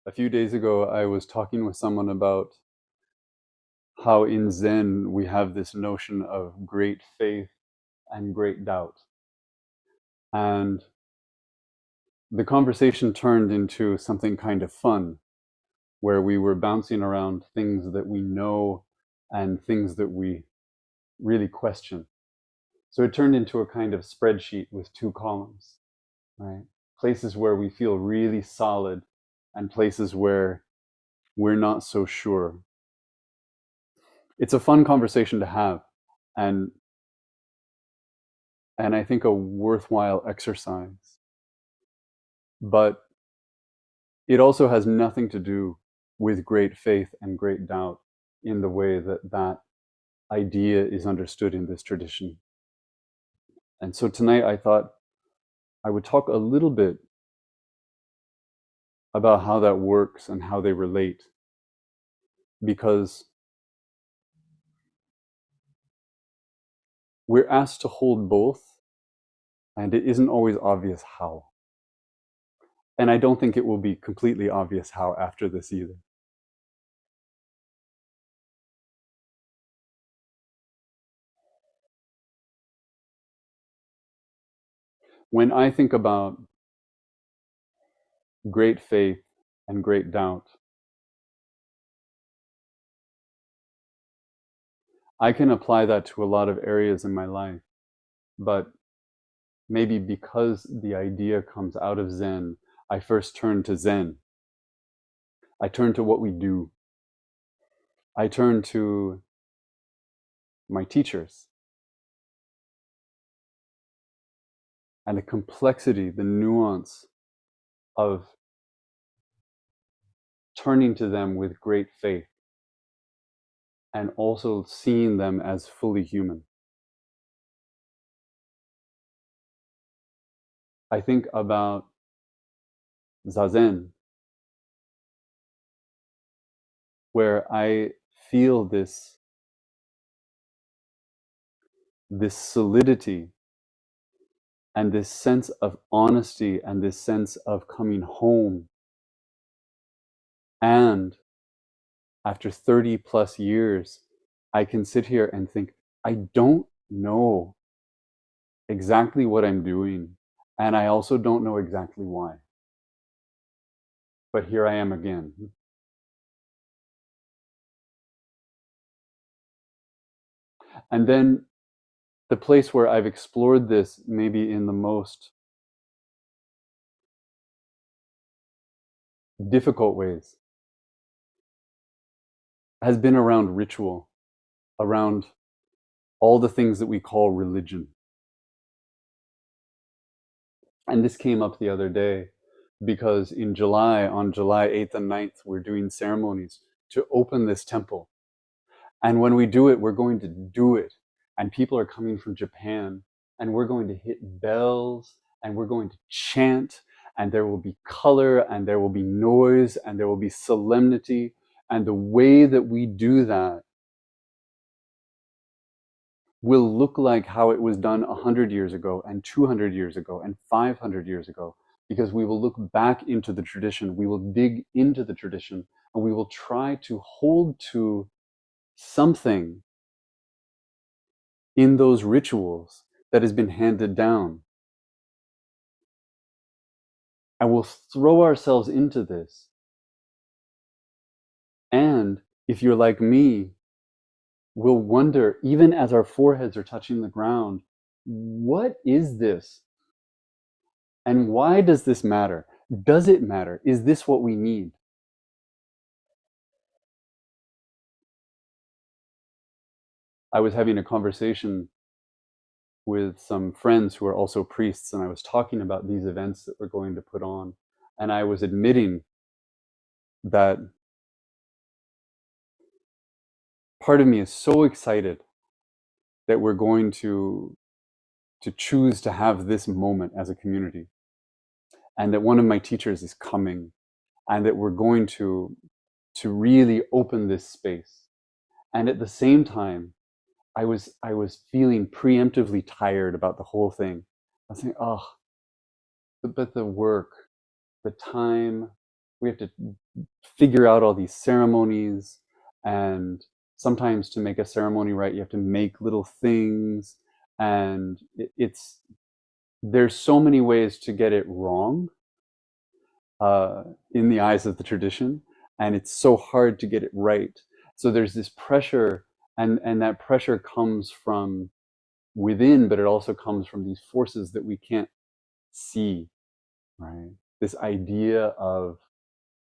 A few days ago, I was talking with someone about how in Zen we have this notion of great faith and great doubt. And the conversation turned into something kind of fun, where we were bouncing around things that we know and things that we really question. So it turned into a kind of spreadsheet with two columns, right? Places where we feel really solid and places where we're not so sure. It's a fun conversation to have, and I think a worthwhile exercise. But it also has nothing to do with great faith and great doubt in the way that that idea is understood in this tradition. And so tonight I thought I would talk a little bit about how that works and how they relate, because we're asked to hold both, and it isn't always obvious how. And I don't think it will be completely obvious how after this either. When I think about great faith and great doubt, I can apply that to a lot of areas in my life, but maybe because the idea comes out of Zen, I first turn to Zen. I turn to what we do. I turn to my teachers and the complexity, the nuance of turning to them with great faith and also seeing them as fully human. I think about Zazen, where I feel this solidity and this sense of honesty and this sense of coming home. And after 30 plus years, I can sit here and think, I don't know exactly what I'm doing. And I also don't know exactly why. But here I am again. And then the place where I've explored this, maybe in the most difficult ways, has been around ritual, around all the things that we call religion. And this came up the other day because in July, on July 8th and 9th, we're doing ceremonies to open this temple. And when we do it, we're going to do it. And people are coming from Japan, and we're going to hit bells, and we're going to chant, and there will be color, and there will be noise, and there will be solemnity. And the way that we do that will look like how it was done 100 years ago, and 200 years ago, and 500 years ago, because we will look back into the tradition, we will dig into the tradition, and we will try to hold to something in those rituals that has been handed down. And we'll throw ourselves into this. And if you're like me, we'll wonder, even as our foreheads are touching the ground, what is this? And why does this matter? Does it matter? Is this what we need? I was having a conversation with some friends who are also priests, and I was talking about these events that we're going to put on. And I was admitting that part of me is so excited that we're going to choose to have this moment as a community, and that one of my teachers is coming, and that we're going to really open this space. And at the same time, I was feeling preemptively tired about the whole thing. I was saying, oh, but the work, the time, We have to figure out all these ceremonies, and sometimes to make a ceremony right, you have to make little things, and it's there's so many ways to get it wrong uh, in the eyes of the tradition, and it's so hard to get it right. So there's this pressure, and that pressure comes from within, but it also comes from these forces that we can't see, right? This idea of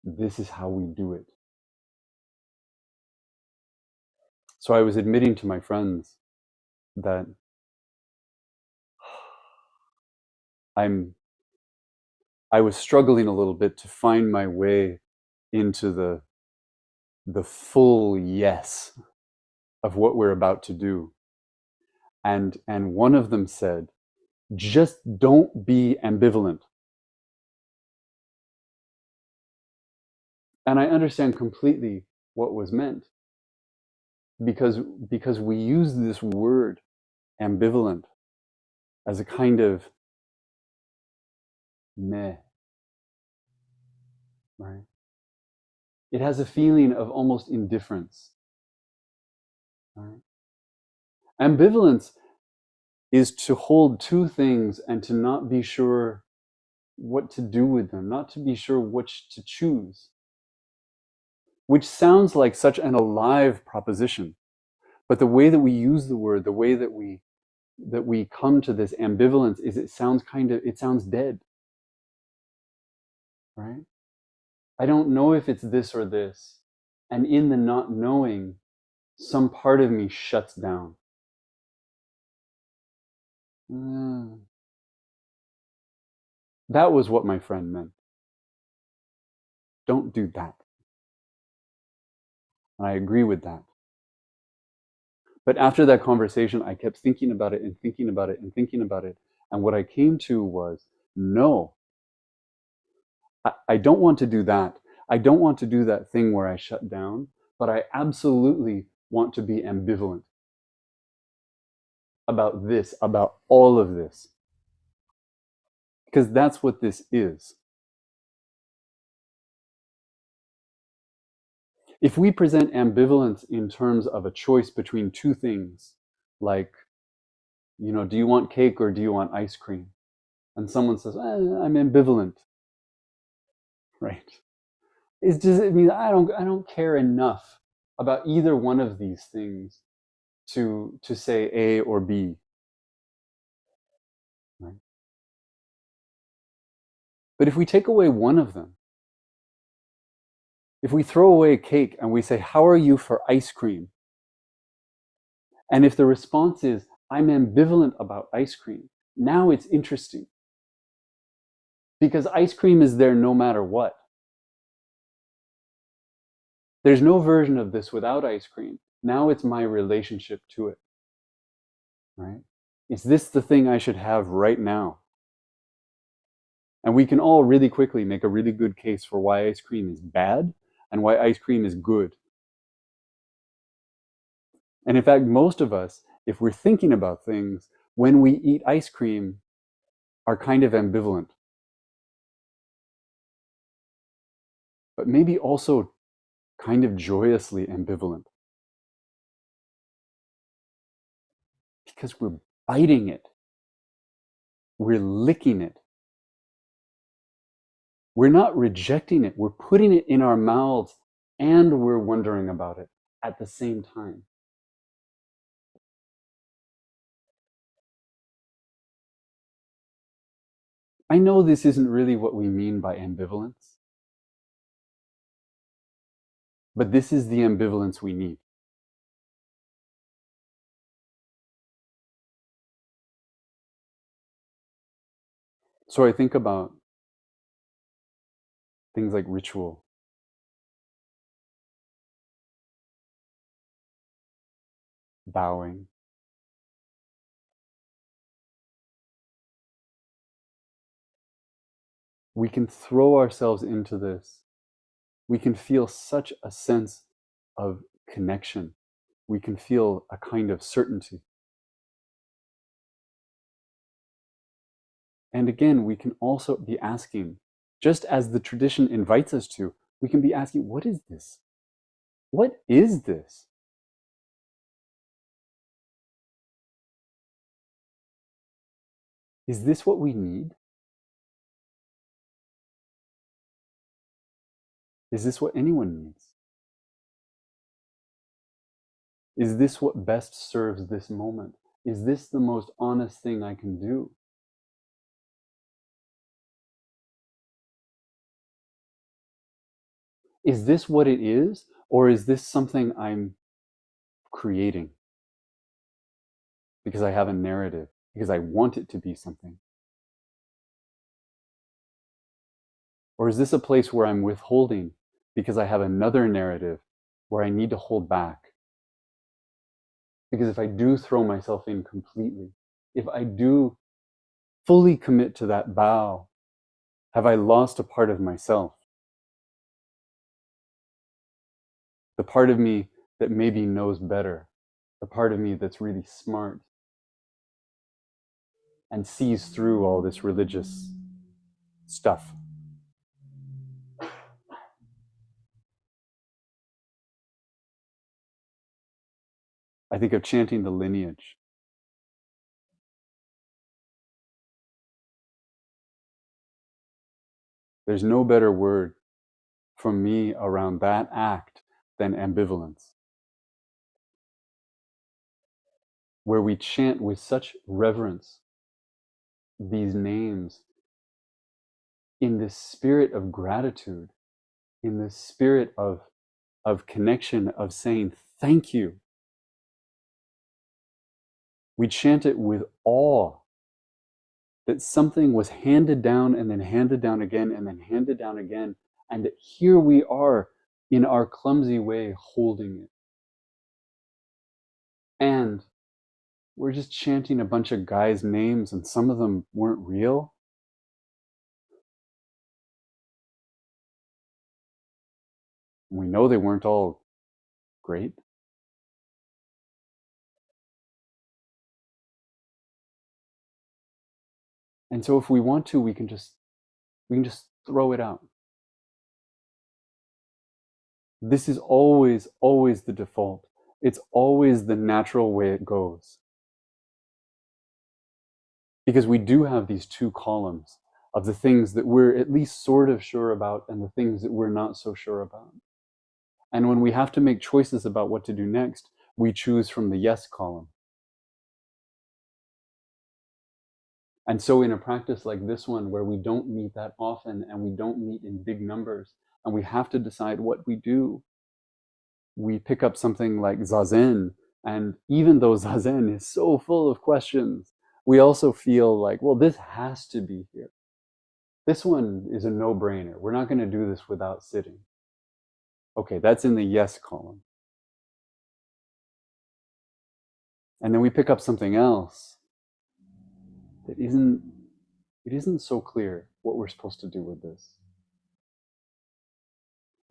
this is how we do it. So I was admitting to my friends that I'm I was struggling a little bit to find my way into the full yes of what we're about to do. And one of them said, just don't be ambivalent. And I understand completely what was meant, because we use this word ambivalent as a kind of meh, right? It has a feeling of almost indifference, right? Ambivalence is to hold two things and to not be sure what to do with them, not to be sure which to choose, which sounds like such an alive proposition. But the way that we use the word, the way that we come to this ambivalence is it sounds dead, right? I don't know if it's this or this. And in the not knowing, some part of me shuts down. That was what my friend meant. Don't do that. And I agree with that. But after that conversation, I kept thinking about it and thinking about it and thinking about it. And what I came to was, no, I don't want to do that. I don't want to do that thing where I shut down, but I absolutely want to be ambivalent about this, about all of this. Because that's what this is. If we present ambivalence in terms of a choice between two things, like, do you want cake or do you want ice cream? And someone says, I'm ambivalent, right? It means I don't care enough about either one of these things to say A or B, right? But if we take away one of them, if we throw away cake and we say, how are you for ice cream? And if the response is, I'm ambivalent about ice cream, now it's interesting. Because ice cream is there no matter what. There's no version of this without ice cream. Now it's my relationship to it, right? Is this the thing I should have right now? And we can all really quickly make a really good case for why ice cream is bad and why ice cream is good. And in fact, most of us, if we're thinking about things, when we eat ice cream, are kind of ambivalent. But maybe also kind of joyously ambivalent. Because we're biting it. We're licking it. We're not rejecting it. We're putting it in our mouths and we're wondering about it at the same time. I know this isn't really what we mean by ambivalence, but this is the ambivalence we need. So I think about things like ritual, bowing. We can throw ourselves into this. We can feel such a sense of connection. We can feel a kind of certainty. And again, we can also be asking, just as the tradition invites us to, we can be asking, what is this? What is this? Is this what we need? Is this what anyone needs? Is this what best serves this moment? Is this the most honest thing I can do? Is this what it is? Or is this something I'm creating because I have a narrative, because I want it to be something? Or is this a place where I'm withholding because I have another narrative where I need to hold back? Because if I do throw myself in completely, if I do fully commit to that vow, have I lost a part of myself? The part of me that maybe knows better, the part of me that's really smart and sees through all this religious stuff. I think of chanting the lineage. There's no better word for me around that act than ambivalence, where we chant with such reverence these names in this spirit of gratitude, in this spirit of connection, of saying thank you. We chant it with awe that something was handed down and then handed down again and then handed down again, and that here we are in our clumsy way holding it. And we're just chanting a bunch of guys' names, and some of them weren't real. We know they weren't all great. And so if we want to, we can just throw it out. This is always, always the default. It's always the natural way it goes. Because we do have these two columns of the things that we're at least sort of sure about and the things that we're not so sure about. And when we have to make choices about what to do next, we choose from the yes column. And so in a practice like this one, where we don't meet that often and we don't meet in big numbers, and we have to decide what we do, we pick up something like Zazen. And even though Zazen is so full of questions, we also feel like, well, this has to be here. This one is a no-brainer. We're not going to do this without sitting. Okay, that's in the yes column. And then we pick up something else that isn't so clear what we're supposed to do with this.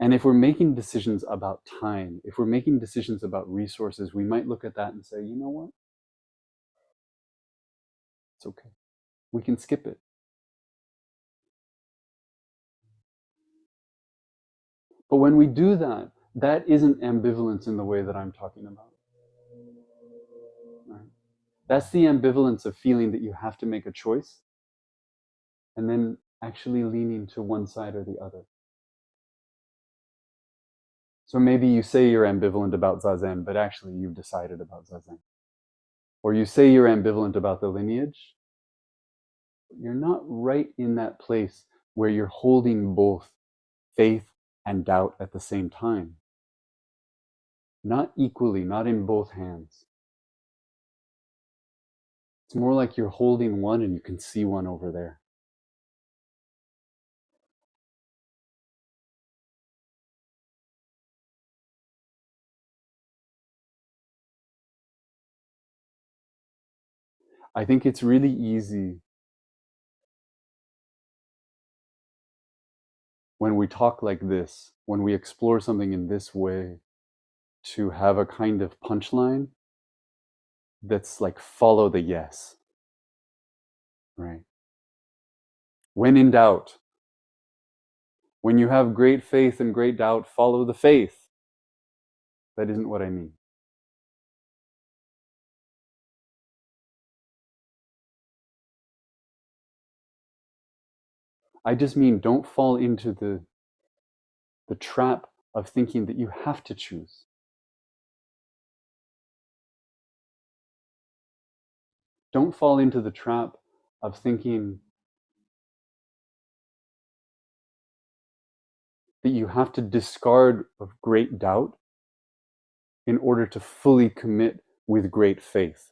And if we're making decisions about time, if we're making decisions about resources, we might look at that and say, you know what? It's okay. We can skip it. But when we do that, that isn't ambivalence in the way that I'm talking about. Right? That's the ambivalence of feeling that you have to make a choice and then actually leaning to one side or the other. So maybe you say you're ambivalent about Zazen, but actually you've decided about Zazen. Or you say you're ambivalent about the lineage, but you're not right in that place where you're holding both faith and doubt at the same time. Not equally, not in both hands. It's more like you're holding one and you can see one over there. I think it's really easy when we talk like this, when we explore something in this way, to have a kind of punchline that's like, follow the yes, right? When in doubt, When you have great faith and great doubt, follow the faith. That isn't what I mean. I just mean don't fall into the trap of thinking that you have to choose. Don't fall into the trap of thinking that you have to discard of great doubt in order to fully commit with great faith.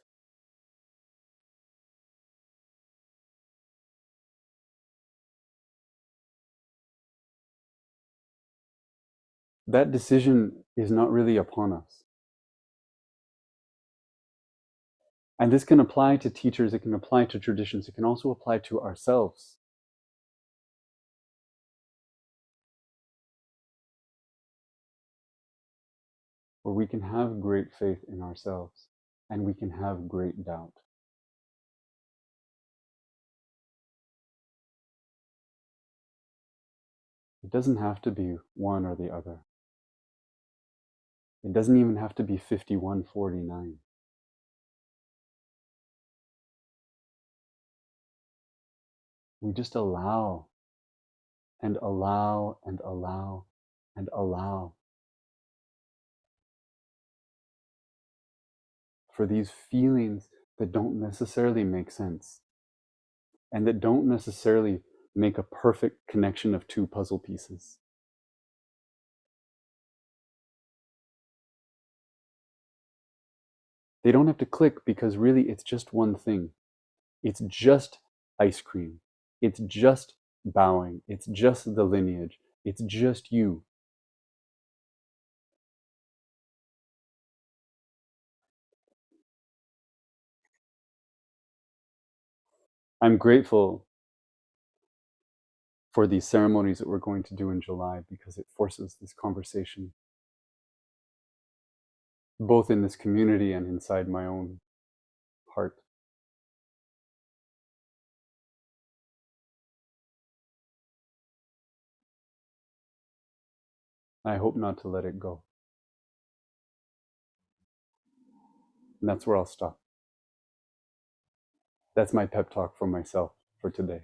That decision is not really upon us. And this can apply to teachers, it can apply to traditions, it can also apply to ourselves. Where we can have great faith in ourselves and we can have great doubt. It doesn't have to be one or the other. It doesn't even have to be 51-49. We just allow and allow and allow and allow for these feelings that don't necessarily make sense and that don't necessarily make a perfect connection of two puzzle pieces. They don't have to click because really it's just one thing. It's just ice cream. It's just bowing. It's just the lineage. It's just you. I'm grateful for these ceremonies that we're going to do in July because it forces this conversation, both in this community and inside my own heart. I hope not to let it go. And that's where I'll stop. That's my pep talk for myself for today.